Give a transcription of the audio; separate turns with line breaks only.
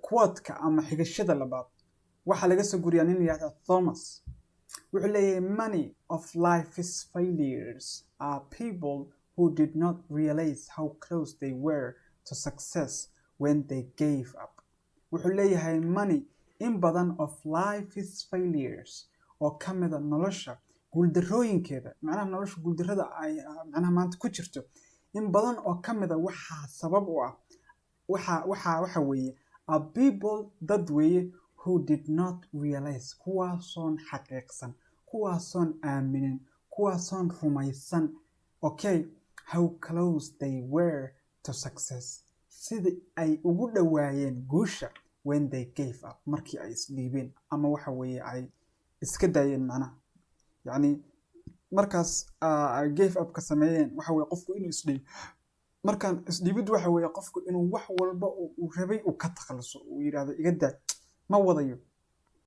quote-ka ama xigashada labaad waxaa laga soo guriyaa nin yidhahda Thomas. wuxuu leeyahay many of life's failures are people who did not realize how close they were to success when they gave up. wuxuu leeyahay many in badan of life's failures oo ka mida nolosha guuldarooyinkeeda, macnaha nolosha guuldarrada ay macnaha maanta ku jirto, in badan oo ka mida waxaa sabab u ah waxa weeye are people dad weeye who did not realize, kuwaasoon xaqiiqsan, kuwaasoon aaminin, kuwaasoon rumaysan, okay, how close they were to success, sidii ay ugu dhawaayeen guusha when they gave up, markii ay isdhiibeen ama waxa weeye ay iska daayeen. macnaha yacni markaas gave up ka sameeyeen waxa weeye qofku inuu isdhiibo. markaan isdhiibid waxa weeye qofku inuu wax walba uu rabay uu ka takhaluso, uu yidhaahdo iga daa ma wadayo,